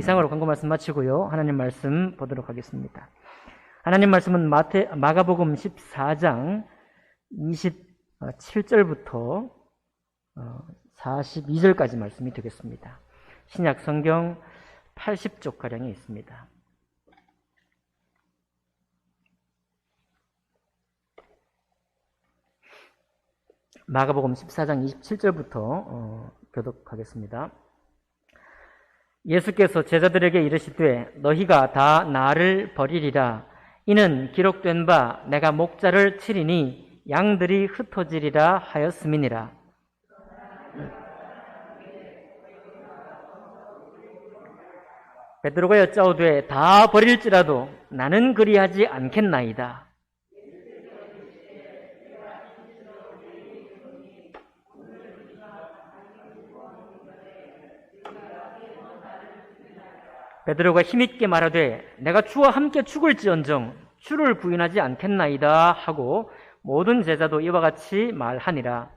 이상으로 광고 말씀 마치고요. 하나님 말씀 보도록 하겠습니다. 하나님 말씀은 마가복음 14장 27절부터 42절까지 말씀이 되겠습니다. 신약 성경 80쪽가량에 있습니다. 마가복음 14장 27절부터 교독하겠습니다. 예수께서 제자들에게 이르시되 너희가 다 나를 버리리라. 이는 기록된 바 내가 목자를 치리니 양들이 흩어지리라 하였음이니라. 베드로가 여짜오되 다 버릴지라도 나는 그리하지 않겠나이다. 베드로가 힘있게 말하되 내가 주와 함께 죽을지언정 주를 부인하지 않겠나이다 하고 모든 제자도 이와 같이 말하니라.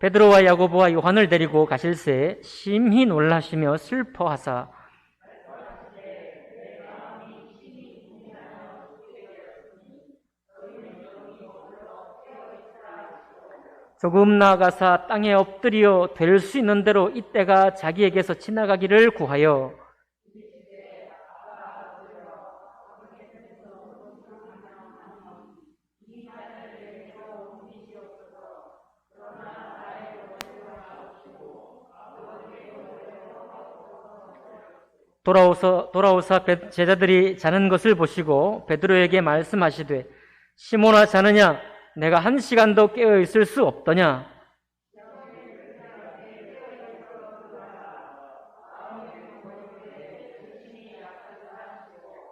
베드로와 야고보와 요한을 데리고 가실새 심히 놀라시며 슬퍼하사 조금 나아가사 땅에 엎드려 될 수 있는 대로 이때가 자기에게서 지나가기를 구하여 돌아오사 제자들이 자는 것을 보시고 베드로에게 말씀하시되 시몬아 자느냐 내가 1시간도 깨어 있을 수 없더냐.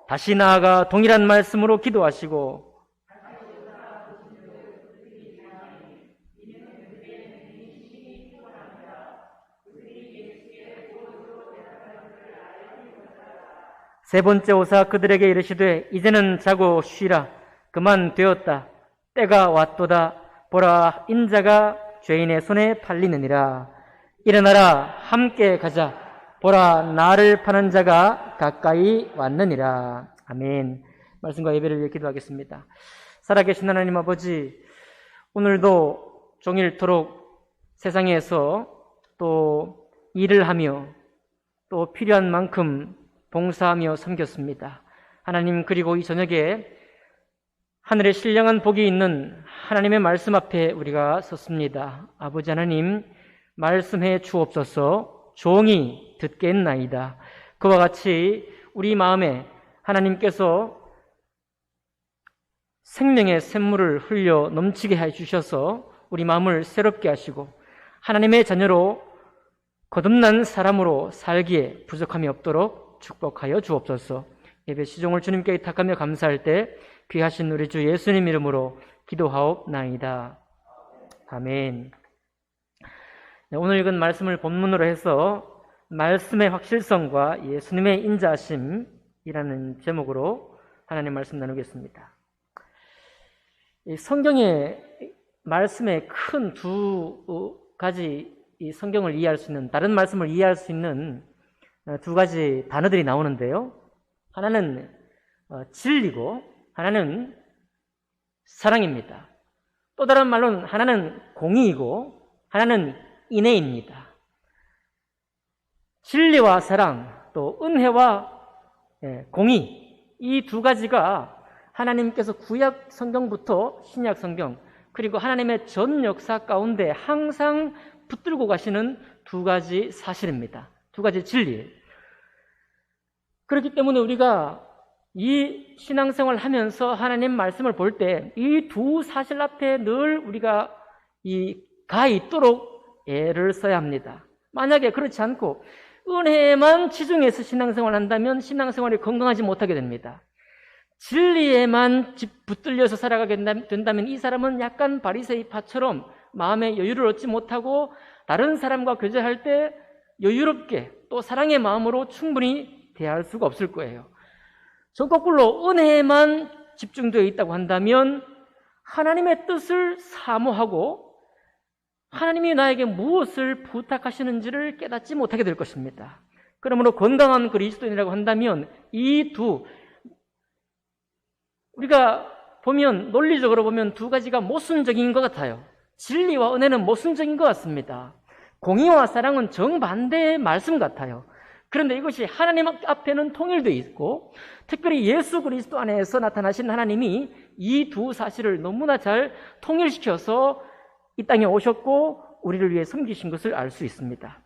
다시 나아가 동일한 말씀으로 기도하시고 세 번째 오사 그들에게 이르시되 이제는 자고 쉬라. 그만 되었다. 때가 왔도다. 보라 인자가 죄인의 손에 팔리느니라. 일어나라 함께 가자. 보라 나를 파는 자가 가까이 왔느니라. 아멘. 말씀과 예배를 위해 기도하겠습니다. 살아계신 하나님 아버지, 오늘도 종일토록 세상에서 또 일을 하며 또 필요한 만큼 봉사하며 섬겼습니다. 하나님, 그리고 이 저녁에 하늘에 신령한 복이 있는 하나님의 말씀 앞에 우리가 섰습니다. 아버지 하나님, 말씀해 주옵소서. 종이 듣겠나이다. 그와 같이 우리 마음에 하나님께서 생명의 샘물을 흘려 넘치게 해 주셔서 우리 마음을 새롭게 하시고 하나님의 자녀로 거듭난 사람으로 살기에 부족함이 없도록 축복하여 주옵소서. 예배 시종을 주님께 의탁하며 감사할 때 귀하신 우리 주 예수님 이름으로 기도하옵나이다. 아멘. 오늘 읽은 말씀을 본문으로 해서 말씀의 확실성과 예수님의 인자하심이라는 제목으로 하나님 말씀 나누겠습니다. 이 성경의 말씀의 큰 두 가지 이 성경을 이해할 수 있는, 다른 말씀을 이해할 수 있는 두 가지 단어들이 나오는데요. 하나는 진리고 하나는 사랑입니다. 또 다른 말로는 하나는 공의이고 하나는 인애입니다. 진리와 사랑, 또 은혜와 공의, 이 두 가지가 하나님께서 구약 성경부터 신약 성경, 그리고 하나님의 전 역사 가운데 항상 붙들고 가시는 두 가지 사실입니다. 두 가지 진리. 그렇기 때문에 우리가 이 신앙생활을 하면서 하나님 말씀을 볼 때 이 두 사실 앞에 늘 우리가 가 있도록 애를 써야 합니다. 만약에 그렇지 않고 은혜에만 치중해서 신앙생활을 한다면 신앙생활이 건강하지 못하게 됩니다. 진리에만 붙들려서 살아가게 된다면 이 사람은 약간 바리새파처럼 마음의 여유를 얻지 못하고 다른 사람과 교제할 때 여유롭게 또 사랑의 마음으로 충분히 대할 수가 없을 거예요. 저 거꾸로 은혜에만 집중되어 있다고 한다면 하나님의 뜻을 사모하고 하나님이 나에게 무엇을 부탁하시는지를 깨닫지 못하게 될 것입니다. 그러므로 건강한 그리스도인이라고 한다면 우리가 보면 논리적으로 보면 두 가지가 모순적인 것 같아요. 진리와 은혜는 모순적인 것 같습니다. 공의와 사랑은 정반대의 말씀 같아요. 그런데 이것이 하나님 앞에는 통일되어 있고 특별히 예수 그리스도 안에서 나타나신 하나님이 이 두 사실을 너무나 잘 통일시켜서 이 땅에 오셨고 우리를 위해 섬기신 것을 알 수 있습니다.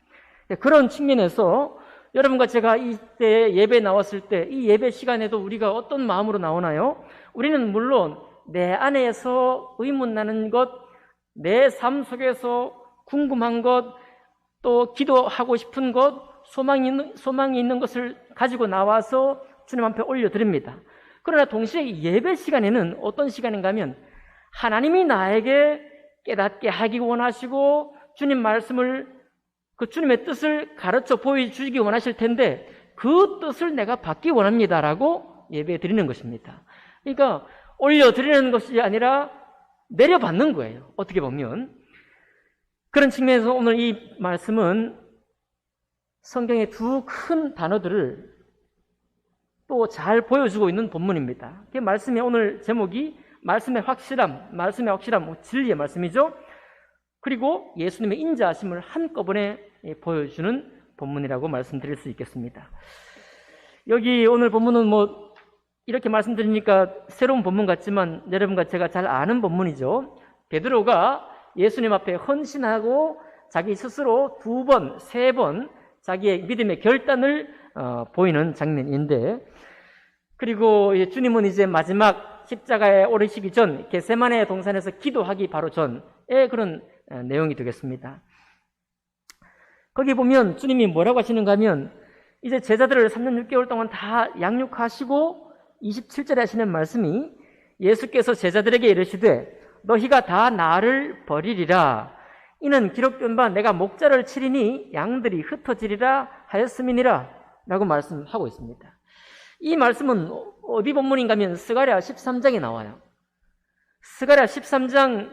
그런 측면에서 여러분과 제가 이때 예배 나왔을 때 이 예배 시간에도 우리가 어떤 마음으로 나오나요? 우리는 물론 내 안에서 의문나는 것, 내 삶 속에서 궁금한 것, 또 기도하고 싶은 것, 소망이 있는 것을 가지고 나와서 주님 앞에 올려드립니다. 그러나 동시에 예배 시간에는 어떤 시간인가 하면 하나님이 나에게 깨닫게 하기 원하시고 주님 말씀을 그 주님의 뜻을 가르쳐 보여주기 원하실 텐데 그 뜻을 내가 받기 원합니다라고 예배 드리는 것입니다. 그러니까 올려드리는 것이 아니라 내려받는 거예요. 어떻게 보면 그런 측면에서 오늘 이 말씀은 성경의 두 큰 단어들을 또 잘 보여주고 있는 본문입니다. 그 말씀의 오늘 제목이 말씀의 확실함, 진리의 말씀이죠. 그리고 예수님의 인자하심을 한꺼번에 보여주는 본문이라고 말씀드릴 수 있겠습니다. 여기 오늘 본문은 이렇게 말씀드리니까 새로운 본문 같지만 여러분과 제가 잘 아는 본문이죠. 베드로가 예수님 앞에 헌신하고 자기 스스로 2번, 3번 자기의 믿음의 결단을 보이는 장면인데 그리고 주님은 이제 마지막 십자가에 오르시기 전 겟세마네 동산에서 기도하기 바로 전의 그런 내용이 되겠습니다. 거기 보면 주님이 뭐라고 하시는가 하면 이제 제자들을 3년 6개월 동안 다 양육하시고 27절에 하시는 말씀이 예수께서 제자들에게 이르시되 너희가 다 나를 버리리라 이는 기록된 바 내가 목자를 치리니 양들이 흩어지리라 하였음이니라 라고 말씀하고 있습니다. 이 말씀은 어디 본문인가 하면 스가랴 13장에 나와요. 스가랴 13장에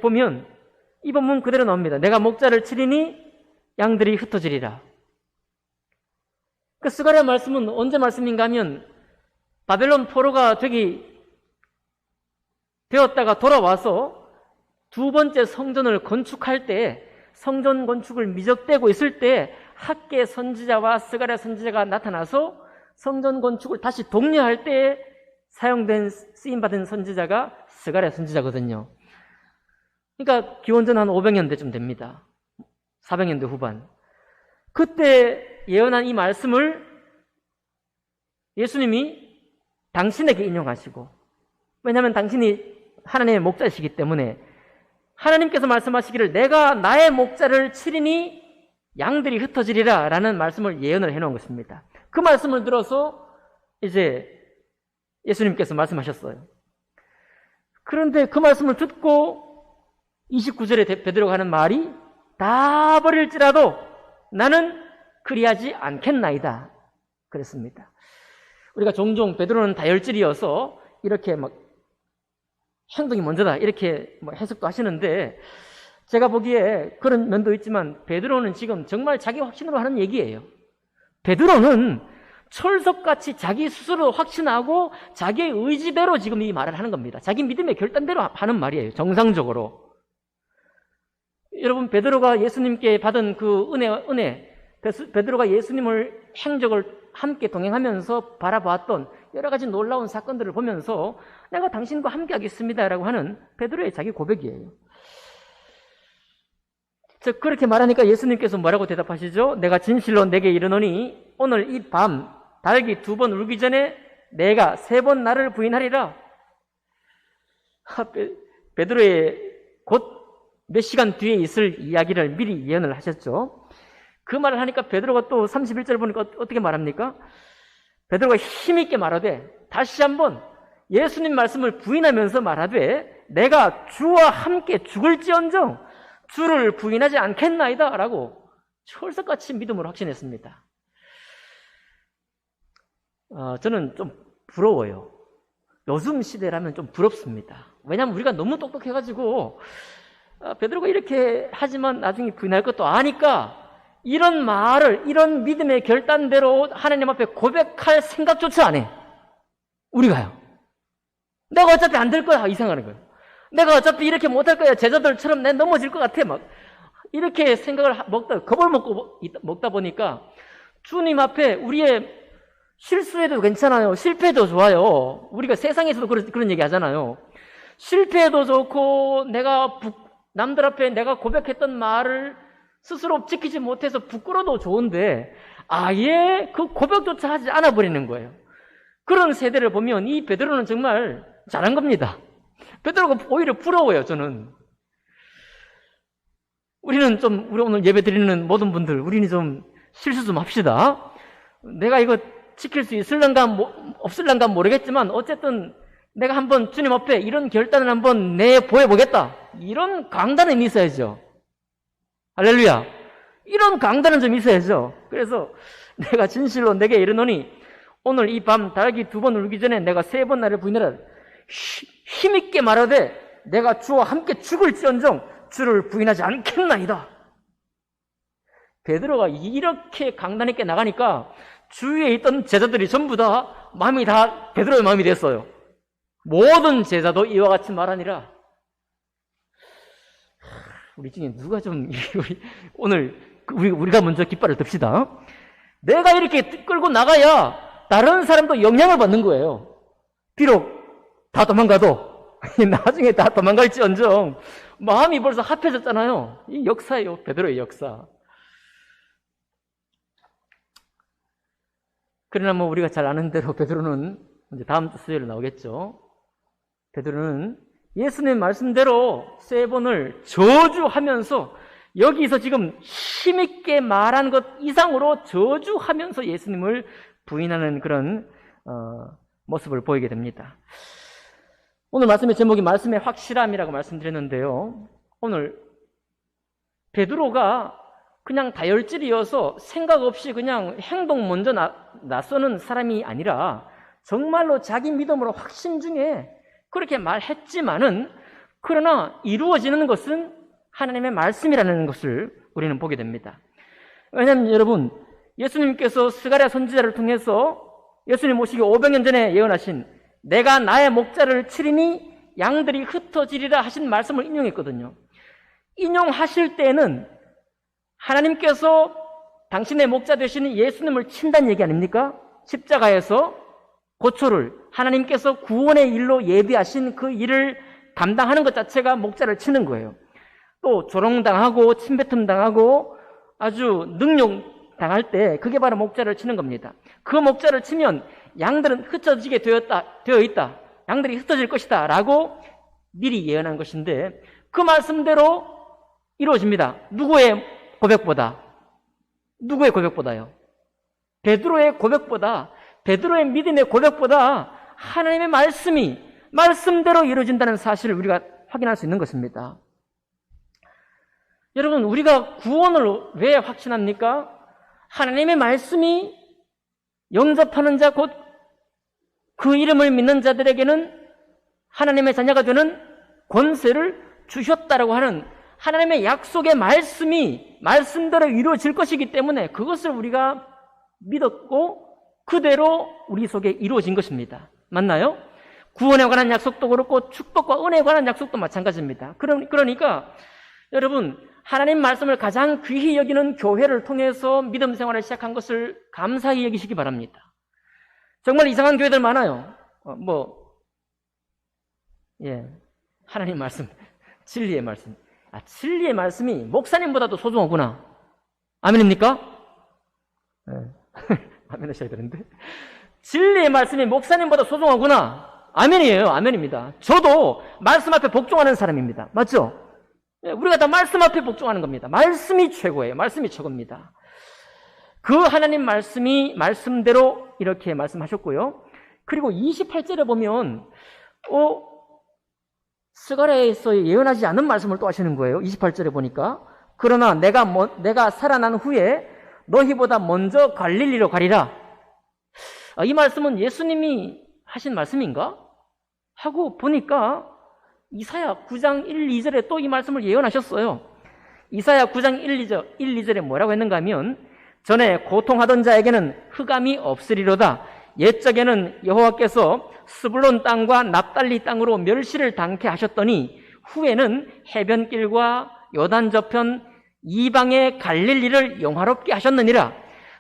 보면 이 본문 그대로 나옵니다. 내가 목자를 치리니 양들이 흩어지리라. 그 스가랴 말씀은 언제 말씀인가 하면 바벨론 포로가 되었다가 돌아와서 두 번째 성전을 건축할 때 성전 건축을 미적대고 있을 때 학개 선지자와 스가랴 선지자가 나타나서 성전 건축을 다시 독려할 때 사용된 쓰임받은 선지자가 스가랴 선지자거든요. 그러니까 기원전 한 500년대쯤 됩니다. 400년대 후반. 그때 예언한 이 말씀을 예수님이 당신에게 인용하시고 왜냐하면 당신이 하나님의 목자이시기 때문에 하나님께서 말씀하시기를 내가 나의 목자를 치리니 양들이 흩어지리라 라는 말씀을 예언을 해놓은 것입니다. 그 말씀을 들어서 이제 예수님께서 말씀하셨어요. 그런데 그 말씀을 듣고 29절에 베드로가 하는 말이 다 버릴지라도 나는 그리하지 않겠나이다 그랬습니다. 우리가 종종 베드로는 다혈질이어서 이렇게 행동이 먼저다 이렇게 해석도 하시는데 제가 보기에 그런 면도 있지만 베드로는 지금 정말 자기 확신으로 하는 얘기예요. 베드로는 철석같이 자기 스스로 확신하고 자기의 의지대로 지금 이 말을 하는 겁니다. 자기 믿음의 결단대로 하는 말이에요. 정상적으로. 여러분 베드로가 예수님께 받은 그 은혜 베드로가 예수님을 행적을 함께 동행하면서 바라봤던 여러 가지 놀라운 사건들을 보면서 내가 당신과 함께 하겠습니다라고 하는 베드로의 자기 고백이에요. 그렇게 말하니까 예수님께서 뭐라고 대답하시죠? 내가 진실로 내게 이르노니 오늘 이 밤 닭이 2번 울기 전에 내가 3번 나를 부인하리라. 베드로의 곧 몇 시간 뒤에 있을 이야기를 미리 예언을 하셨죠. 그 말을 하니까 베드로가 또 31절 보니까 어떻게 말합니까? 베드로가 힘있게 말하되 다시 한번 예수님 말씀을 부인하면서 말하되 내가 주와 함께 죽을지언정 주를 부인하지 않겠나이다 라고. 철석같이 믿음으로 확신했습니다. 저는 좀 부러워요. 요즘 시대라면 좀 부럽습니다. 왜냐하면 우리가 너무 똑똑해가지고 베드로가 이렇게 하지만 나중에 부인할 것도 아니까 이런 말을, 이런 믿음의 결단대로 하나님 앞에 고백할 생각조차 안 해. 우리가요. 내가 어차피 안 될 거야, 이 생각하는 거예요. 내가 어차피 이렇게 못할 거야, 제자들처럼 내 넘어질 것 같아, 막 이렇게 생각을 겁을 먹다 보니까 주님 앞에 우리의 실수해도 괜찮아요, 실패해도 좋아요. 우리가 세상에서도 그런 얘기 하잖아요. 실패해도 좋고, 남들 앞에 내가 고백했던 말을 스스로 지키지 못해서 부끄러워도 좋은데 아예 그 고백조차 하지 않아 버리는 거예요. 그런 세대를 보면 이 베드로는 정말 잘한 겁니다. 베드로가 오히려 부러워요, 저는. 우리 오늘 예배 드리는 모든 분들, 우리는 좀 실수 좀 합시다. 내가 이거 지킬 수 있을런가 없을런가 모르겠지만 어쨌든 내가 한번 주님 앞에 이런 결단을 한번 보여보겠다, 이런 강단은 있어야죠. 할렐루야. 이런 강단은 좀 있어야죠. 그래서 내가 진실로 내게 이르노니 오늘 이 밤 닭이 2번 울기 전에 내가 3번 나를 부인하라. 힘있게 말하되 내가 주와 함께 죽을지언정 주를 부인하지 않겠나이다. 베드로가 이렇게 강단 있게 나가니까 주위에 있던 제자들이 전부 다 마음이 다 베드로의 마음이 됐어요. 모든 제자도 이와 같이 말하니라. 우리 중에 누가 좀 오늘 우리가 먼저 깃발을 듭시다. 내가 이렇게 끌고 나가야 다른 사람도 영향을 받는 거예요. 비록 다 도망가도 나중에 다 도망갈지언정 마음이 벌써 합해졌잖아요. 이 역사예요, 베드로의 역사. 그러나 뭐 우리가 잘 아는 대로 베드로는 이제 다음 주 수요일에 나오겠죠. 베드로는 예수님 말씀대로 3번을 저주하면서 여기서 지금 힘있게 말한 것 이상으로 저주하면서 예수님을 부인하는 그런 모습을 보이게 됩니다. 오늘 말씀의 제목이 말씀의 확실함이라고 말씀드렸는데요. 오늘 베드로가 그냥 다혈질이어서 생각 없이 그냥 행동 먼저 나서는 사람이 아니라 정말로 자기 믿음으로 확신 중에 그렇게 말했지만은 그러나 이루어지는 것은 하나님의 말씀이라는 것을 우리는 보게 됩니다. 왜냐하면 여러분, 예수님께서 스가랴 선지자를 통해서 예수님 오시기 500년 전에 예언하신 내가 나의 목자를 치리니 양들이 흩어지리라 하신 말씀을 인용했거든요. 인용하실 때는 하나님께서 당신의 목자 되시는 예수님을 친다는 얘기 아닙니까? 십자가에서 고초를 하나님께서 구원의 일로 예비하신 그 일을 담당하는 것 자체가 목자를 치는 거예요. 또 조롱당하고 침뱉음당하고 아주 능욕당할 때 그게 바로 목자를 치는 겁니다. 그 목자를 치면 양들은 흩어지게 되어 있다. 양들이 흩어질 것이다 라고 미리 예언한 것인데 그 말씀대로 이루어집니다. 누구의 고백보다요? 베드로의 고백보다, 베드로의 믿음의 고백보다 하나님의 말씀대로 이루어진다는 사실을 우리가 확인할 수 있는 것입니다. 여러분, 우리가 구원을 왜 확신합니까? 하나님의 말씀이 영접하는 자, 곧 그 이름을 믿는 자들에게는 하나님의 자녀가 되는 권세를 주셨다라고 하는 하나님의 약속의 말씀이 말씀대로 이루어질 것이기 때문에 그것을 우리가 믿었고 그대로 우리 속에 이루어진 것입니다. 맞나요? 구원에 관한 약속도 그렇고 축복과 은혜에 관한 약속도 마찬가지입니다. 그러니까 여러분, 하나님 말씀을 가장 귀히 여기는 교회를 통해서 믿음 생활을 시작한 것을 감사히 여기시기 바랍니다. 정말 이상한 교회들 많아요. 하나님 말씀, 진리의 말씀. 진리의 말씀이 목사님보다도 소중하구나. 아멘입니까? 네. 아멘 하셔야 되는데. 진리의 말씀이 목사님보다 소중하구나. 아멘이에요. 아멘입니다. 저도 말씀 앞에 복종하는 사람입니다. 맞죠? 우리가 다 말씀 앞에 복종하는 겁니다. 말씀이 최고예요. 말씀이 최고입니다. 그 하나님 말씀이 말씀대로 이렇게 말씀하셨고요. 그리고 28절에 보면 스가랴에서 예언하지 않은 말씀을 또 하시는 거예요. 28절에 보니까 그러나 내가 살아난 후에 너희보다 먼저 갈릴리로 가리라. 이 말씀은 예수님이 하신 말씀인가? 하고 보니까 이사야 9장 1, 2절에 또 이 말씀을 예언하셨어요. 이사야 9장 1, 2절에 뭐라고 했는가 하면 전에 고통하던 자에게는 흑암이 없으리로다. 옛적에는 여호와께서 스불론 땅과 납달리 땅으로 멸시를 당케 하셨더니 후에는 해변길과 요단 저편 이방의 갈릴리를 영화롭게 하셨느니라.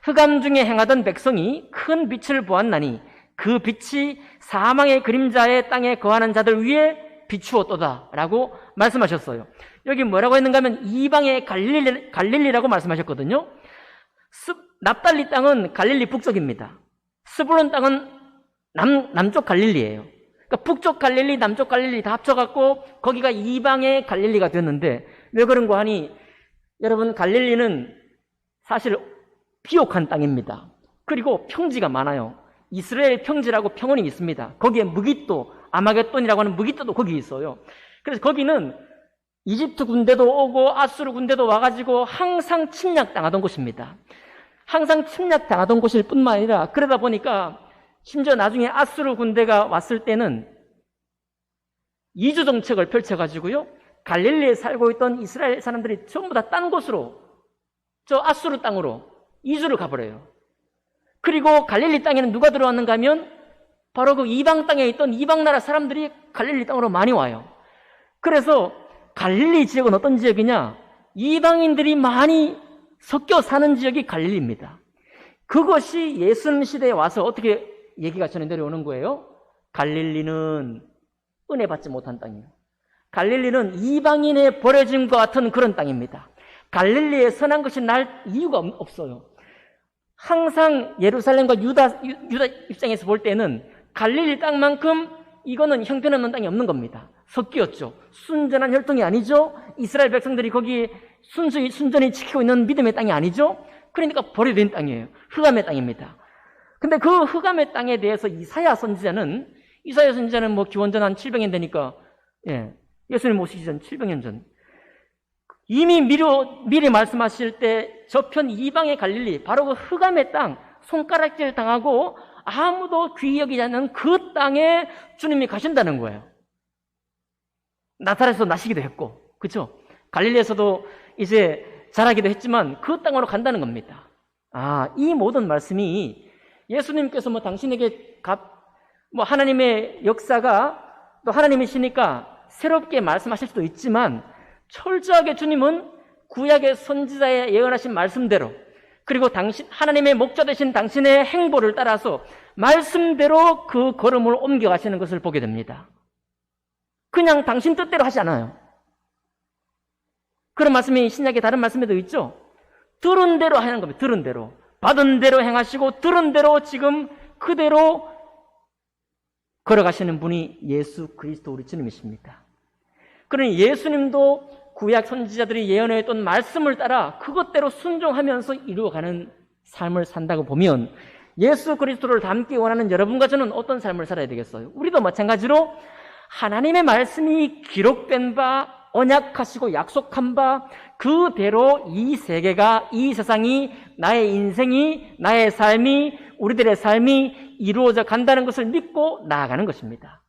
흑암 중에 행하던 백성이 큰 빛을 보았나니 그 빛이 사망의 그림자의 땅에 거하는 자들 위에 비추었도다 라고 말씀하셨어요. 여기 뭐라고 했는가 하면 이방의 갈릴리라고 말씀하셨거든요. 납달리 땅은 갈릴리 북쪽입니다. 스불론 땅은 남쪽 갈릴리예요. 그러니까 북쪽 갈릴리, 남쪽 갈릴리 다 합쳐갖고 거기가 이방의 갈릴리가 됐는데 왜 그런가 하니 여러분 갈릴리는 사실 비옥한 땅입니다. 그리고 평지가 많아요. 이스라엘 평지라고 평원이 있습니다. 거기에 무깃도, 아마겟돈이라고 하는 무깃도도 거기 있어요. 그래서 거기는 이집트 군대도 오고 아수르 군대도 와가지고 항상 침략당하던 곳입니다. 항상 침략당하던 곳일 뿐만 아니라 그러다 보니까 심지어 나중에 아수르 군대가 왔을 때는 이주 정책을 펼쳐가지고요. 갈릴리에 살고 있던 이스라엘 사람들이 전부 다 딴 곳으로 저 아수르 땅으로 이주를 가버려요. 그리고 갈릴리 땅에는 누가 들어왔는가 하면 바로 그 이방 땅에 있던 이방 나라 사람들이 갈릴리 땅으로 많이 와요. 그래서 갈릴리 지역은 어떤 지역이냐? 이방인들이 많이 섞여 사는 지역이 갈릴리입니다. 그것이 예수님 시대에 와서 어떻게 얘기가 전해 내려오는 거예요? 갈릴리는 은혜 받지 못한 땅이에요. 갈릴리는 이방인의 버려짐과 같은 그런 땅입니다. 갈릴리에 선한 것이 날 이유가 없어요. 항상 예루살렘과 유다 입장에서 볼 때는 갈릴리 땅만큼 이거는 형편없는 땅이 없는 겁니다. 섞였죠. 순전한 혈통이 아니죠. 이스라엘 백성들이 거기 순전히 지키고 있는 믿음의 땅이 아니죠. 그러니까 버려진 땅이에요. 흑암의 땅입니다. 근데 그 흑암의 땅에 대해서 이사야 선지자는 뭐 기원전 한 700년 되니까 예수님 오시기 전 700년 전 이미 미리 말씀하실 때 저편 이방의 갈릴리 바로 그 흑암의 땅 손가락질 당하고 아무도 귀히 여기지 않는 그 땅에 주님이 가신다는 거예요. 나사렛에서 나시기도 했고 그렇죠? 갈릴리에서도 이제 자라기도 했지만 그 땅으로 간다는 겁니다. 이 모든 말씀이 예수님께서 당신에게 하나님의 역사가 또 하나님이시니까 새롭게 말씀하실 수도 있지만 철저하게 주님은 구약의 선지자의 예언하신 말씀대로 그리고 하나님의 목자 되신 당신의 행보를 따라서 말씀대로 그 걸음을 옮겨가시는 것을 보게 됩니다. 그냥 당신 뜻대로 하지 않아요. 그런 말씀이 신약의 다른 말씀에도 있죠. 들은 대로 하는 겁니다. 들은 대로. 받은 대로 행하시고 들은 대로 지금 그대로 걸어가시는 분이 예수 그리스도 우리 주님이십니다. 그러니 예수님도 구약 선지자들이 예언했던 말씀을 따라 그것대로 순종하면서 이루어가는 삶을 산다고 보면 예수 그리스도를 닮기 원하는 여러분과 저는 어떤 삶을 살아야 되겠어요? 우리도 마찬가지로 하나님의 말씀이 기록된 바 언약하시고 약속한 바 그대로 이 세계가 이 세상이 나의 인생이 나의 삶이 우리들의 삶이 이루어져 간다는 것을 믿고 나아가는 것입니다.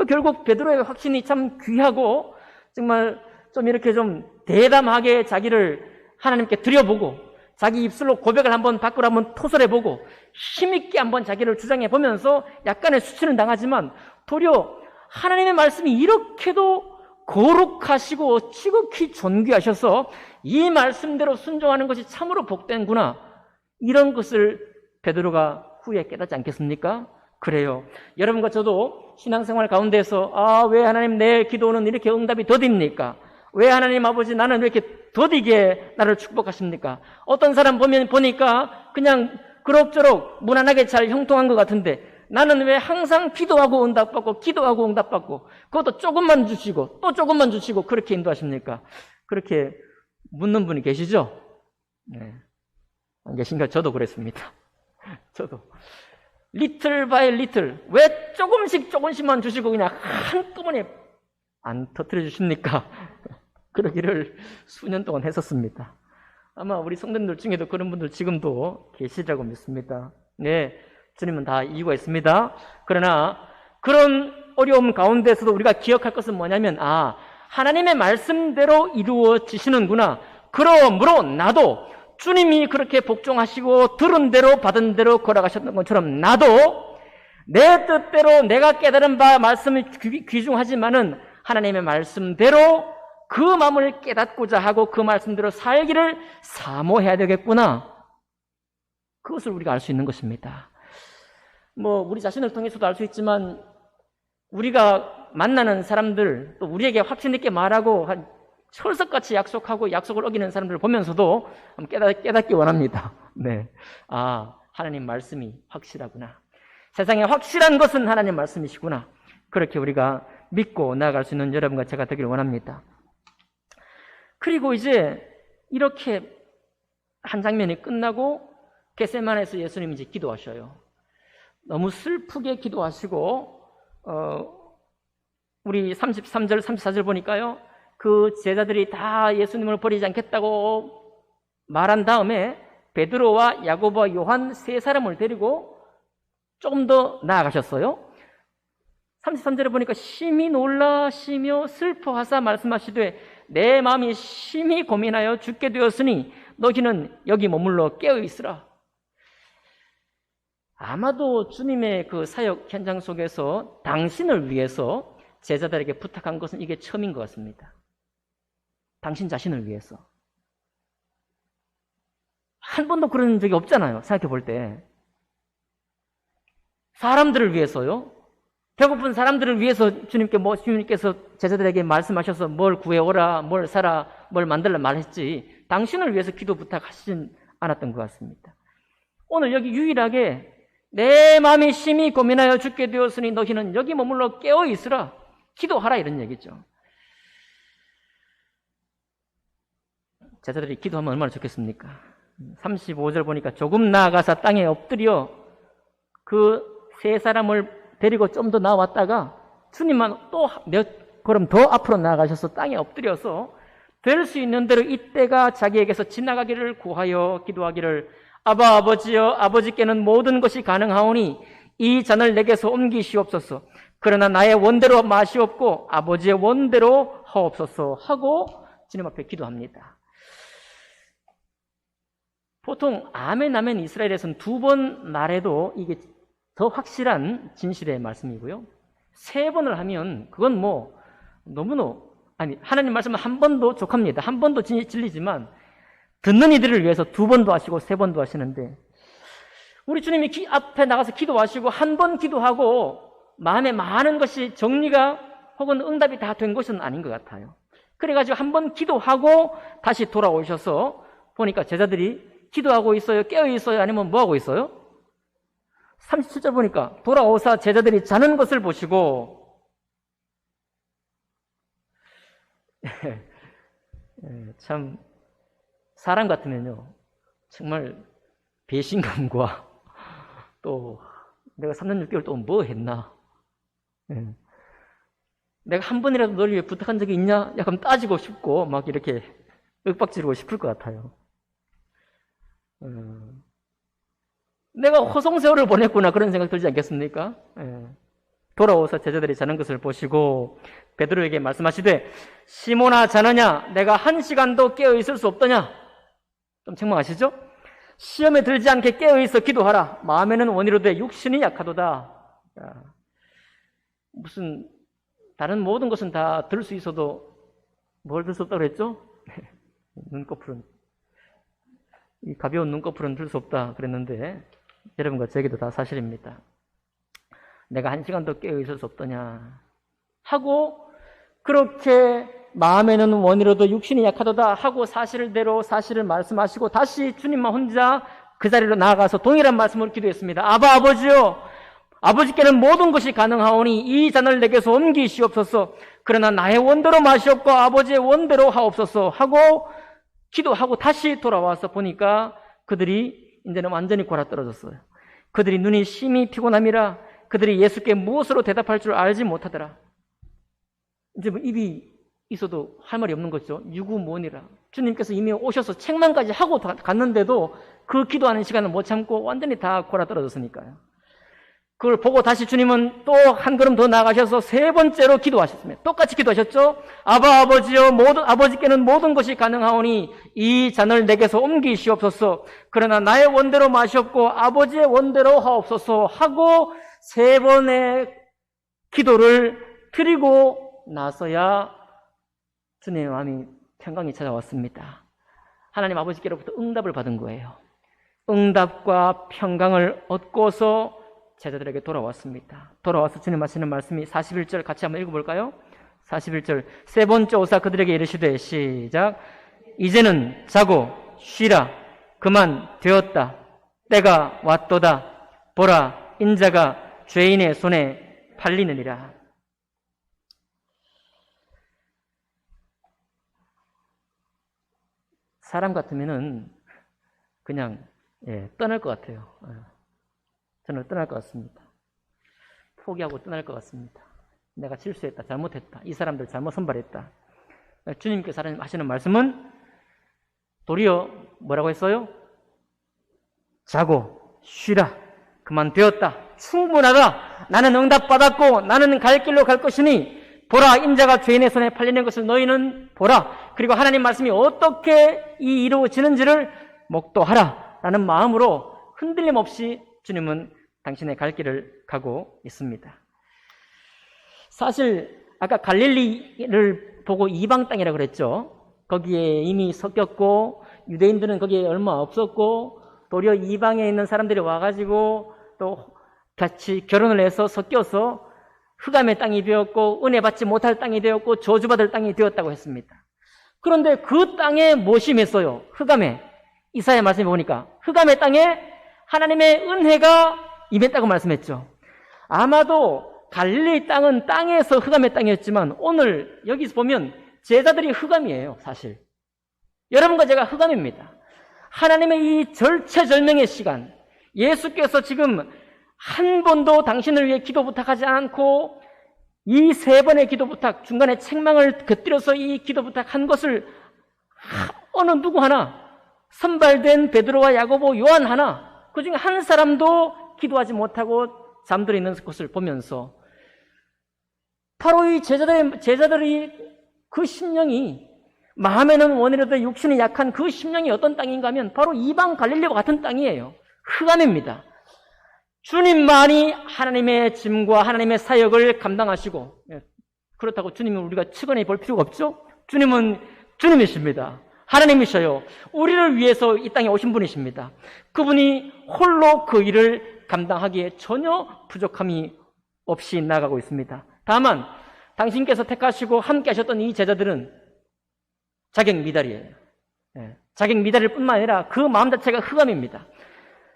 결국 베드로의 확신이 참 귀하고 정말 좀 이렇게 좀 대담하게 자기를 하나님께 드려보고 자기 입술로 고백을 한번 밖으로 한번 토설해보고 힘있게 한번 자기를 주장해보면서 약간의 수치는 당하지만 도리어 하나님의 말씀이 이렇게도 거룩하시고 지극히 존귀하셔서 이 말씀대로 순종하는 것이 참으로 복된구나 이런 것을 베드로가 후에 깨닫지 않겠습니까? 그래요. 여러분과 저도 신앙생활 가운데서 왜 하나님 내 기도는 이렇게 응답이 더딥니까? 왜 하나님 아버지 나는 왜 이렇게 더디게 나를 축복하십니까? 어떤 사람 보니까 그냥 그럭저럭 무난하게 잘 형통한 것 같은데 나는 왜 항상 기도하고 응답받고 기도하고 응답받고 그것도 조금만 주시고 또 조금만 주시고 그렇게 인도하십니까? 그렇게 묻는 분이 계시죠? 네. 안 계신가? 저도 그랬습니다. 저도 리틀 바이 리틀 왜 조금씩만 주시고 그냥 한꺼번에 안 터뜨려 주십니까? 그러기를 수년 동안 했었습니다. 아마 우리 성도님들 중에도 그런 분들 지금도 계시리라고 믿습니다. 네, 주님은 다 이유가 있습니다. 그러나 그런 어려움 가운데서도 우리가 기억할 것은 뭐냐면, 하나님의 말씀대로 이루어지시는구나. 그러므로 나도 주님이 그렇게 복종하시고 들은 대로 받은 대로 걸어가셨던 것처럼 나도 내 뜻대로 내가 깨달은 바 말씀을 귀중하지만은 하나님의 말씀대로 그 마음을 깨닫고자 하고 그 말씀대로 살기를 사모해야 되겠구나. 그것을 우리가 알 수 있는 것입니다. 우리 자신을 통해서도 알 수 있지만 우리가 만나는 사람들, 또 우리에게 확신 있게 말하고 철석같이 약속하고 약속을 어기는 사람들을 보면서도 깨닫기 원합니다. 네. 하나님 말씀이 확실하구나. 세상에 확실한 것은 하나님 말씀이시구나. 그렇게 우리가 믿고 나아갈 수 있는 여러분과 제가 되기를 원합니다. 그리고 이제 이렇게 한 장면이 끝나고 겟세마네에서 예수님이 이제 기도하셔요. 너무 슬프게 기도하시고 우리 33절, 34절 보니까요. 그 제자들이 다 예수님을 버리지 않겠다고 말한 다음에 베드로와 야고보와 요한 세 사람을 데리고 조금 더 나아가셨어요. 33절에 보니까 심히 놀라시며 슬퍼하사 말씀하시되 내 마음이 심히 고민하여 죽게 되었으니 너희는 여기 머물러 깨어 있으라. 아마도 주님의 그 사역 현장 속에서 당신을 위해서 제자들에게 부탁한 것은 이게 처음인 것 같습니다. 당신 자신을 위해서. 한 번도 그런 적이 없잖아요. 생각해 볼 때. 사람들을 위해서요. 배고픈 사람들을 위해서 주님께서 제자들에게 말씀하셔서 뭘 구해오라, 뭘 사라, 뭘 만들라 말했지 당신을 위해서 기도 부탁하시진 않았던 것 같습니다. 오늘 여기 유일하게 내 마음이 심히 고민하여 죽게 되었으니 너희는 여기 머물러 깨어 있으라. 기도하라 이런 얘기죠. 제자들이 기도하면 얼마나 좋겠습니까? 35절 보니까 조금 나아가서 땅에 엎드려 그 세 사람을 데리고 좀 더 나왔다가 주님만 또 몇 걸음 더 앞으로 나아가셔서 땅에 엎드려서 될 수 있는 대로 이때가 자기에게서 지나가기를 구하여 기도하기를 아바 아버지여 아버지께는 모든 것이 가능하오니 이 잔을 내게서 옮기시옵소서. 그러나 나의 원대로 마시옵고 아버지의 원대로 하옵소서 하고 주님 앞에 기도합니다. 보통 아멘 아멘 이스라엘에서는 두 번 말해도 이게 더 확실한 진실의 말씀이고요. 세 번을 하면 그건 너무너무 하나님 말씀은 한 번도 족합니다. 한 번도 진리지만 듣는 이들을 위해서 두 번도 하시고 세 번도 하시는데 우리 주님이 앞에 나가서 기도하시고 한 번 기도하고 마음에 많은 것이 정리가 혹은 응답이 다 된 것은 아닌 것 같아요. 그래가지고 한 번 기도하고 다시 돌아오셔서 보니까 제자들이 기도하고 있어요? 깨어 있어요? 아니면 뭐 하고 있어요? 37절 보니까 돌아오사 제자들이 자는 것을 보시고 참 사람 같으면요 정말 배신감과 또 내가 3년 6개월 동안 뭐 했나 내가 한 번이라도 널 위해 부탁한 적이 있냐? 약간 따지고 싶고 막 이렇게 윽박지르고 싶을 것 같아요. 내가 허송세월을 보냈구나 그런 생각 들지 않겠습니까? 돌아오서 제자들이 자는 것을 보시고 베드로에게 말씀하시되 시몬아 자느냐 내가 1시간도 깨어 있을 수 없더냐? 좀 책망하시죠? 시험에 들지 않게 깨어 있어 기도하라. 마음에는 원이로되 육신이 약하도다. 무슨 다른 모든 것은 다 들 수 있어도 뭘 들 수 없다고 그랬죠? 눈꺼풀은 이 가벼운 눈꺼풀은 들 수 없다 그랬는데 여러분과 저에게도 다 사실입니다. 내가 1시간도 깨어 있을 수 없더냐 하고 그렇게 마음에는 원이로도 육신이 약하도다 하고 사실대로 사실을 말씀하시고 다시 주님만 혼자 그 자리로 나아가서 동일한 말씀을 기도했습니다. 아바 아버지요 아버지께는 모든 것이 가능하오니 이 잔을 내게서 옮기시옵소서. 그러나 나의 원대로 마시옵고 아버지의 원대로 하옵소서 하고 기도하고 다시 돌아와서 보니까 그들이 이제는 완전히 골아떨어졌어요. 그들이 눈이 심히 피곤함이라 그들이 예수께 무엇으로 대답할 줄 알지 못하더라. 이제 입이 있어도 할 말이 없는 거죠. 유구무원이라. 주님께서 이미 오셔서 책망까지 하고 갔는데도 그 기도하는 시간을 못 참고 완전히 다 골아떨어졌으니까요. 그걸 보고 다시 주님은 또 한 걸음 더 나아가셔서 세 번째로 기도하셨습니다. 똑같이 기도하셨죠? 아버지여, 아버지께는 모든 것이 가능하오니 이 잔을 내게서 옮기시옵소서. 그러나 나의 원대로 마시옵고 아버지의 원대로 하옵소서 하고 세 번의 기도를 드리고 나서야 주님의 마음이 평강이 찾아왔습니다. 하나님 아버지께로부터 응답을 받은 거예요. 응답과 평강을 얻고서 제자들에게 돌아왔습니다. 돌아와서 주님 하시는 말씀이 41절 같이 한번 읽어볼까요? 41절 세 번째 오사 그들에게 이르시되 시작 이제는 자고 쉬라 그만 되었다 때가 왔도다 보라 인자가 죄인의 손에 팔리느니라. 사람 같으면은 그냥 떠날 것 같아요. 저는 떠날 것 같습니다. 포기하고 떠날 것 같습니다. 내가 실수했다, 잘못했다, 이 사람들 잘못 선발했다. 주님께서 하시는 말씀은 도리어 뭐라고 했어요? 자고 쉬라. 그만 되었다. 충분하다. 나는 응답받았고 나는 갈 길로 갈 것이니 보라 인자가 죄인의 손에 팔리는 것을 너희는 보라. 그리고 하나님 말씀이 어떻게 이루어지는지를 목도하라 라는 마음으로 흔들림 없이 주님은 당신의 갈 길을 가고 있습니다. 사실 아까 갈릴리를 보고 이방 땅이라고 그랬죠. 거기에 이미 섞였고 유대인들은 거기에 얼마 없었고 도리어 이방에 있는 사람들이 와가지고 또 같이 결혼을 해서 섞여서 흑암의 땅이 되었고 은혜 받지 못할 땅이 되었고 저주받을 땅이 되었다고 했습니다. 그런데 그 땅에 무엇이 임했어요? 흑암에. 이사야 말씀해 보니까 흑암의 땅에 하나님의 은혜가 임했다고 말씀했죠. 아마도 갈릴리 땅은 땅에서 흑암의 땅이었지만 오늘 여기서 보면 제자들이 흑암이에요. 사실 여러분과 제가 흑암입니다. 하나님의 이 절체절명의 시간, 예수께서 지금 한 번도 당신을 위해 기도 부탁하지 않고 이 세 번의 기도 부탁, 중간에 책망을 곁들여서 이 기도 부탁한 것을 어느 누구 하나, 선발된 베드로와 야고보, 요한 하나, 그 중에 한 사람도 기도하지 못하고 잠들어 있는 것을 보면서 바로 이 제자들이 그 심령이 마음에는 원이라도 육신이 약한 그 심령이 어떤 땅인가 하면 바로 이방 갈릴리와 같은 땅이에요. 흑암입니다. 주님만이 하나님의 짐과 하나님의 사역을 감당하시고 그렇다고 주님을 우리가 측은히 볼 필요가 없죠. 주님은 주님이십니다. 하나님이셔요. 우리를 위해서 이 땅에 오신 분이십니다. 그분이 홀로 그 일을 감당하기에 전혀 부족함이 없이 나아가고 있습니다. 다만 당신께서 택하시고 함께 하셨던 이 제자들은 자격 미달이에요. 자격 미달일 뿐만 아니라 그 마음 자체가 흑암입니다.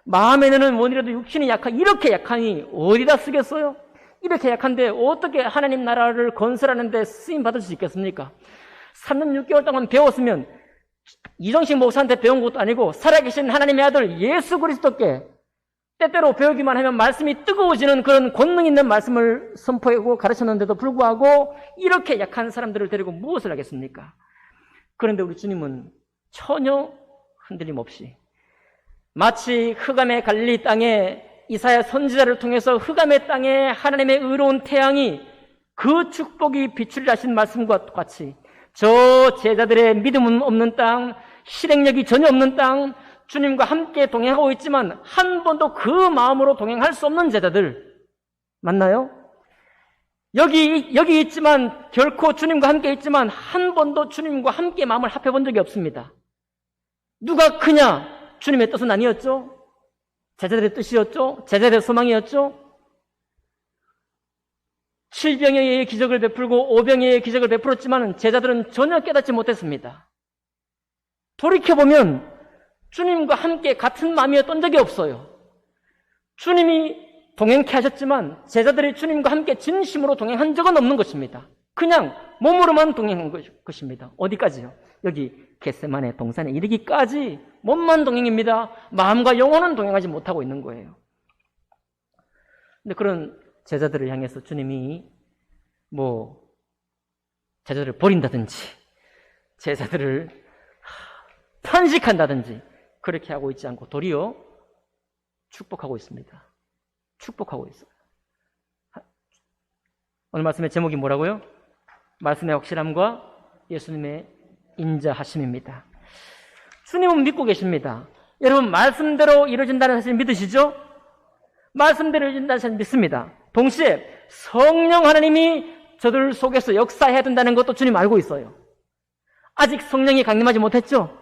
마음에는 원이라도 육신이 이렇게 약하니 어디다 쓰겠어요? 이렇게 약한데 어떻게 하나님 나라를 건설하는 데 쓰임 받을 수 있겠습니까? 3년 6개월 동안 배웠으면 이정식 목사한테 배운 것도 아니고 살아계신 하나님의 아들 예수 그리스도께 때때로 배우기만 하면 말씀이 뜨거워지는 그런 권능 있는 말씀을 선포하고 가르쳤는데도 불구하고 이렇게 약한 사람들을 데리고 무엇을 하겠습니까? 그런데 우리 주님은 전혀 흔들림 없이 마치 흑암의 갈릴리 땅에 이사야 선지자를 통해서 흑암의 땅에 하나님의 의로운 태양이 그 축복이 비추리라 하신 말씀과 똑같이 저 제자들의 믿음 없는 땅, 실행력이 전혀 없는 땅, 주님과 함께 동행하고 있지만 한 번도 그 마음으로 동행할 수 없는 제자들 맞나요? 여기 있지만 결코 주님과 함께 있지만 한 번도 주님과 함께 마음을 합해본 적이 없습니다. 누가 크냐? 주님의 뜻은 아니었죠. 제자들의 뜻이었죠. 제자들의 소망이었죠. 7병에 의해 기적을 베풀고 5병에 의해 기적을 베풀었지만 제자들은 전혀 깨닫지 못했습니다. 돌이켜보면 주님과 함께 같은 마음이었던 적이 없어요. 주님이 동행케 하셨지만 제자들이 주님과 함께 진심으로 동행한 적은 없는 것입니다. 그냥 몸으로만 동행한 것입니다. 어디까지요? 여기 겟세마네 동산에 이르기까지 몸만 동행입니다. 마음과 영혼은 동행하지 못하고 있는 거예요. 근데 그런 제자들을 향해서 주님이 제자들을 버린다든지 제자들을 편식한다든지 그렇게 하고 있지 않고 도리어 축복하고 있습니다. 축복하고 있어요. 오늘 말씀의 제목이 뭐라고요? 말씀의 확실함과 예수님의 인자하심입니다. 주님은 믿고 계십니다. 여러분, 말씀대로 이루어진다는 사실 믿으시죠? 말씀대로 이루어진다는 사실 믿습니다. 동시에 성령 하나님이 저들 속에서 역사해야 된다는 것도 주님 알고 있어요. 아직 성령이 강림하지 못했죠?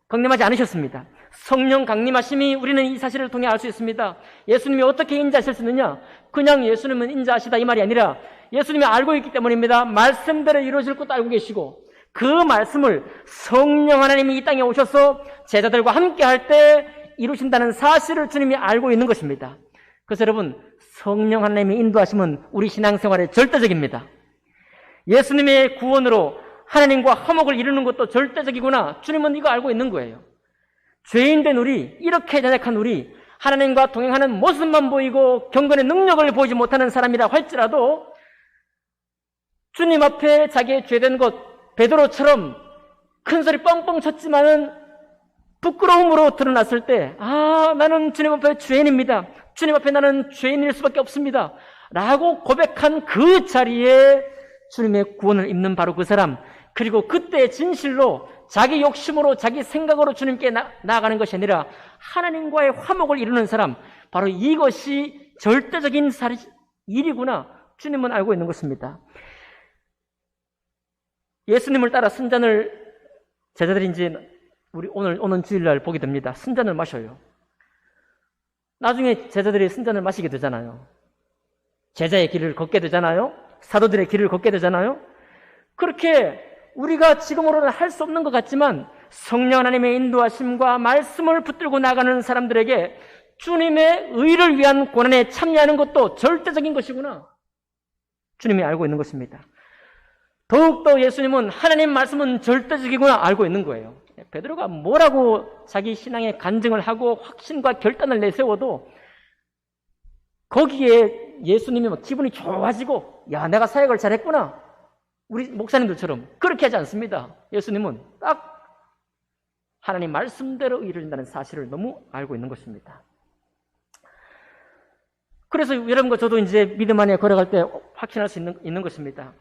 강림하지 않으셨습니다. 성령 강림하심이 우리는 이 사실을 통해 알 수 있습니다. 예수님이 어떻게 인자하실 수 있느냐? 그냥 예수님은 인자하시다 이 말이 아니라 예수님이 알고 있기 때문입니다. 말씀대로 이루어질 것도 알고 계시고 그 말씀을 성령 하나님이 이 땅에 오셔서 제자들과 함께 할 때 이루신다는 사실을 주님이 알고 있는 것입니다. 그래서 여러분, 성령 하나님의 인도하심은 우리 신앙생활에 절대적입니다. 예수님의 구원으로 하나님과 화목을 이루는 것도 절대적이구나. 주님은 이거 알고 있는 거예요. 죄인된 우리, 이렇게 연약한 우리, 하나님과 동행하는 모습만 보이고 경건의 능력을 보이지 못하는 사람이라 할지라도 주님 앞에 자기의 죄된 것, 베드로처럼 큰 소리 뻥뻥 쳤지만은 부끄러움으로 드러났을 때, 나는 주님 앞에 죄인입니다. 주님 앞에 나는 죄인일 수밖에 없습니다. 라고 고백한 그 자리에 주님의 구원을 입는 바로 그 사람, 그리고 그때 진실로 자기 욕심으로 자기 생각으로 주님께 나아가는 것이 아니라 하나님과의 화목을 이루는 사람, 바로 이것이 절대적인 일이구나. 주님은 알고 있는 것입니다. 예수님을 따라 순잔을 제자들이 이제 우리 오늘 오는 주일날 보게 됩니다. 순잔을 마셔요. 나중에 제자들이 순잔을 마시게 되잖아요. 제자의 길을 걷게 되잖아요. 사도들의 길을 걷게 되잖아요. 그렇게 우리가 지금으로는 할 수 없는 것 같지만 성령 하나님의 인도하심과 말씀을 붙들고 나가는 사람들에게 주님의 의를 위한 고난에 참여하는 것도 절대적인 것이구나. 주님이 알고 있는 것입니다. 더욱더 예수님은 하나님 말씀은 절대적이구나 알고 있는 거예요. 베드로가 뭐라고 자기 신앙의 간증을 하고 확신과 결단을 내세워도 거기에 예수님이 막 기분이 좋아지고 내가 사역을 잘했구나. 우리 목사님들처럼 그렇게 하지 않습니다. 예수님은 딱 하나님 말씀대로 이루어진다는 사실을 너무 알고 있는 것입니다. 그래서 여러분과 저도 이제 믿음 안에 걸어갈 때 확신할 수 있는 것입니다.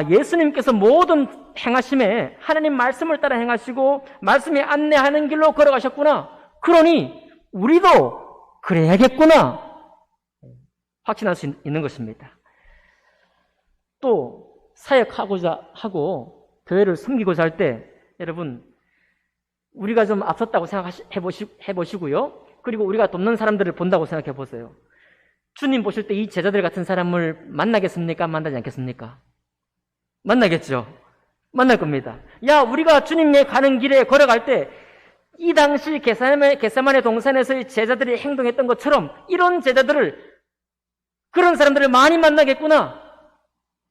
예수님께서 모든 행하심에 하나님 말씀을 따라 행하시고 말씀이 안내하는 길로 걸어가셨구나. 그러니 우리도 그래야겠구나. 확신할 수 있는 것입니다. 또 사역하고자 하고 교회를 섬기고자 할 때 여러분, 우리가 좀 앞섰다고 해보시고요. 그리고 우리가 돕는 사람들을 본다고 생각해 보세요. 주님 보실 때 이 제자들 같은 사람을 만나겠습니까? 만나지 않겠습니까? 만나겠죠. 만날 겁니다. 우리가 주님의 가는 길에 걸어갈 때 이 당시 겟세마네 동산에서의 제자들이 행동했던 것처럼 이런 제자들을, 그런 사람들을 많이 만나겠구나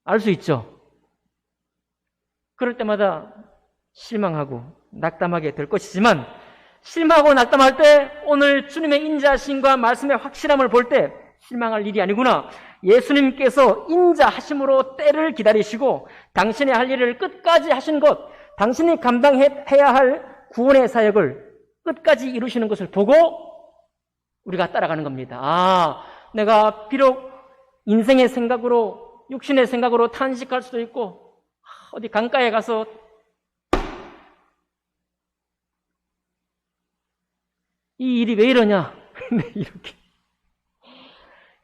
알 수 있죠. 그럴 때마다 실망하고 낙담하게 될 것이지만, 실망하고 낙담할 때 오늘 주님의 인자하심과 말씀의 확실함을 볼 때 실망할 일이 아니구나. 예수님께서 인자하심으로 때를 기다리시고 당신의 할 일을 끝까지 하신 것, 당신이 감당해야 할 구원의 사역을 끝까지 이루시는 것을 보고 우리가 따라가는 겁니다. 내가 비록 인생의 생각으로, 육신의 생각으로 탄식할 수도 있고 어디 강가에 가서 이 일이 왜 이러냐 이렇게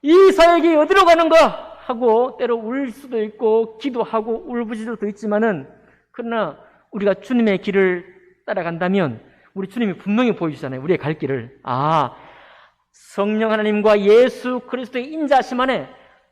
이 사역이 어디로 가는가 하고 때로 울 수도 있고 기도하고 울부짖을 수도 있지만은, 그러나 우리가 주님의 길을 따라간다면 우리 주님이 분명히 보여주잖아요. 우리의 갈 길을. 성령 하나님과 예수 그리스도의 인자하심 안에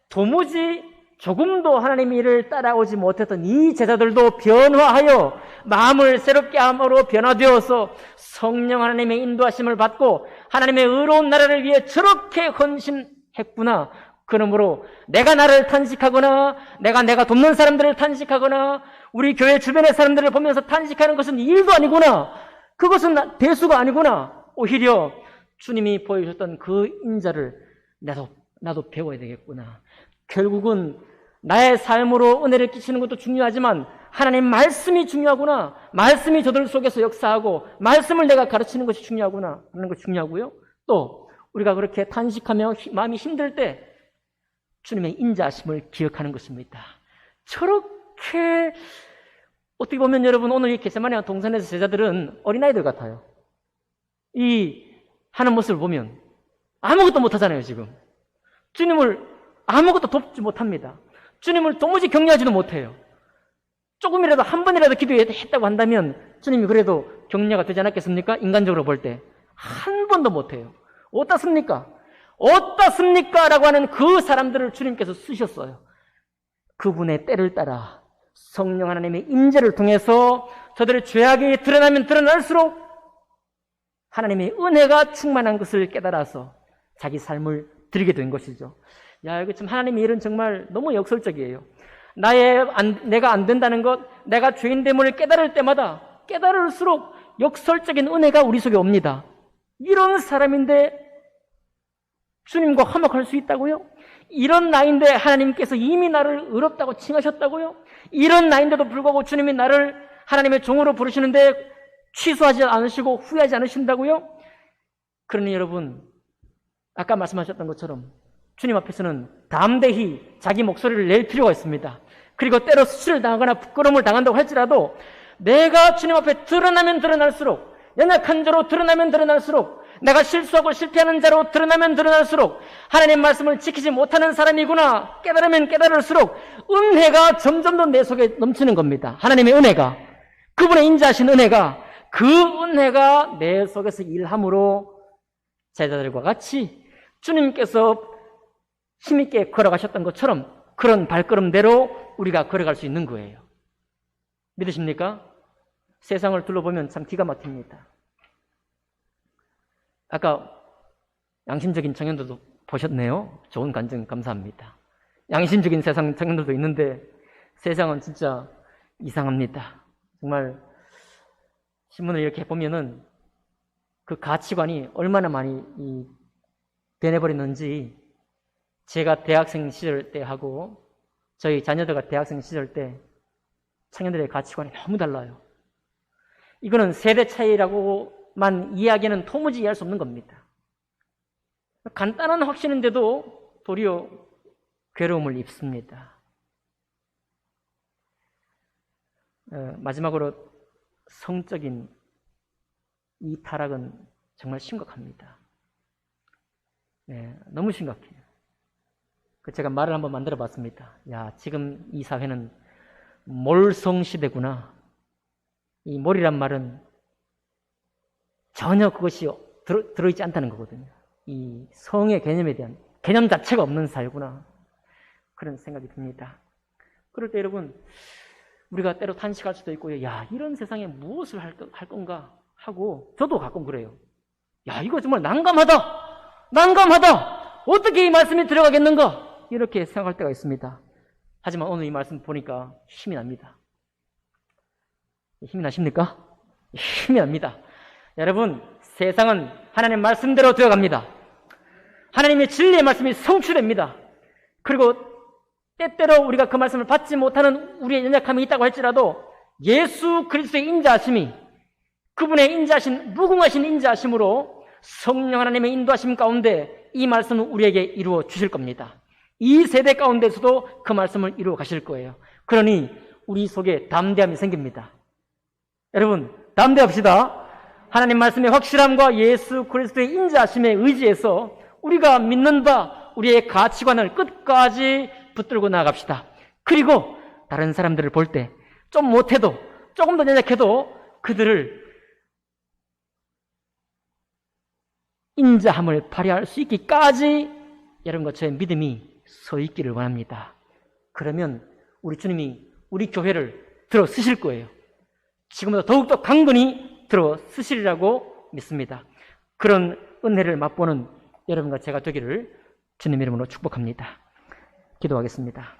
도무지 조금도 하나님의 일을 따라오지 못했던 이 제자들도 변화하여 마음을 새롭게 함으로 변화되어서 성령 하나님의 인도하심을 받고 하나님의 의로운 나라를 위해 저렇게 헌신했구나. 그러므로 내가 나를 탄식하거나 내가 돕는 사람들을 탄식하거나 우리 교회 주변의 사람들을 보면서 탄식하는 것은 일도 아니구나. 그것은 대수가 아니구나. 오히려 주님이 보여주셨던 그 인자를 나도 배워야 되겠구나. 결국은 나의 삶으로 은혜를 끼치는 것도 중요하지만 하나님 말씀이 중요하구나. 말씀이 저들 속에서 역사하고 말씀을 내가 가르치는 것이 중요하구나 하는 것이 중요하고요. 또 우리가 그렇게 탄식하며 마음이 힘들 때 주님의 인자하심을 기억하는 것입니다. 저렇게 어떻게 보면 여러분 오늘 이 겟세마네 동산에서 제자들은 어린아이들 같아요. 이 하는 모습을 보면 아무것도 못하잖아요. 지금 주님을 아무것도 돕지 못합니다. 주님을 도무지 격려하지도 못해요. 조금이라도 한 번이라도 기도했다고 한다면 주님이 그래도 격려가 되지 않았겠습니까? 인간적으로 볼 때 한 번도 못해요. 어떻습니까? 어떻습니까? 라고 하는 그 사람들을 주님께서 쓰셨어요. 그분의 때를 따라 성령 하나님의 임재를 통해서 저들의 죄악이 드러나면 드러날수록 하나님의 은혜가 충만한 것을 깨달아서 자기 삶을 드리게 된 것이죠. 야, 이거 참 하나님의 일은 정말 너무 역설적이에요. 내가 안 된다는 것, 내가 죄인됨을 깨달을 때마다 깨달을수록 역설적인 은혜가 우리 속에 옵니다. 이런 사람인데 주님과 화목할 수 있다고요? 이런 나인데 하나님께서 이미 나를 의롭다고 칭하셨다고요? 이런 나인데도 불구하고 주님이 나를 하나님의 종으로 부르시는데 취소하지 않으시고 후회하지 않으신다고요? 그러니 여러분, 아까 말씀하셨던 것처럼 주님 앞에서는 담대히 자기 목소리를 낼 필요가 있습니다. 그리고 때로 수치를 당하거나 부끄러움을 당한다고 할지라도 내가 주님 앞에 드러나면 드러날수록, 연약한 자로 드러나면 드러날수록, 내가 실수하고 실패하는 자로 드러나면 드러날수록 하나님 말씀을 지키지 못하는 사람이구나 깨달으면 깨달을수록 은혜가 점점 더 내 속에 넘치는 겁니다. 하나님의 은혜가, 그분의 인자하신 은혜가, 그 은혜가 내 속에서 일함으로 제자들과 같이 주님께서 힘있게 걸어가셨던 것처럼 그런 발걸음대로 우리가 걸어갈 수 있는 거예요. 믿으십니까? 세상을 둘러보면 참 기가 막힙니다. 아까 양심적인 청년들도 보셨네요. 좋은 관점 감사합니다. 양심적인 세상 청년들도 있는데 세상은 진짜 이상합니다. 정말 신문을 이렇게 보면은 그 가치관이 얼마나 많이 변해버렸는지, 제가 대학생 시절 때 하고 저희 자녀들과 대학생 시절 때 청년들의 가치관이 너무 달라요. 이거는 세대 차이라고만 이야기는 도무지 이해할 수 없는 겁니다. 간단한 확신인데도 도리어 괴로움을 입습니다. 마지막으로 성적인 이 타락은 정말 심각합니다. 네, 너무 심각해요. 제가 말을 한번 만들어 봤습니다. 야, 지금 이 사회는 몰성 시대구나. 이 몰이란 말은 전혀 그것이 들어있지 않다는 거거든요. 이 성의 개념에 대한 개념 자체가 없는 사회구나. 그런 생각이 듭니다. 그럴 때 여러분, 우리가 때로 탄식할 수도 있고요. 야, 이런 세상에 무엇을 할 건가 하고, 저도 가끔 그래요. 야, 이거 정말 난감하다! 난감하다! 어떻게 이 말씀이 들어가겠는가? 이렇게 생각할 때가 있습니다. 하지만 오늘 이 말씀 보니까 힘이 납니다. 힘이 나십니까? 힘이 납니다. 여러분, 세상은 하나님 말씀대로 되어갑니다. 하나님의 진리의 말씀이 성취됩니다. 그리고 때때로 우리가 그 말씀을 받지 못하는 우리의 연약함이 있다고 할지라도 예수 그리스도의 인자하심이, 그분의 인자하신, 무궁하신 인자하심으로 성령 하나님의 인도하심 가운데 이 말씀을 우리에게 이루어 주실 겁니다. 이 세대 가운데서도 그 말씀을 이루어 가실 거예요. 그러니 우리 속에 담대함이 생깁니다. 여러분, 담대합시다. 하나님 말씀의 확실함과 예수 그리스도의 인자하심에 의지해서 우리가 믿는 바, 우리의 가치관을 끝까지 붙들고 나아갑시다. 그리고 다른 사람들을 볼 때 좀 못해도, 조금 더 연약해도 그들을 인자함을 발휘할 수 있기까지 여러분과 저의 믿음이 서 있기를 원합니다. 그러면 우리 주님이 우리 교회를 들어 쓰실 거예요. 지금보다 더욱더 강건히 들어 쓰시리라고 믿습니다. 그런 은혜를 맛보는 여러분과 제가 되기를 주님 이름으로 축복합니다. 기도하겠습니다.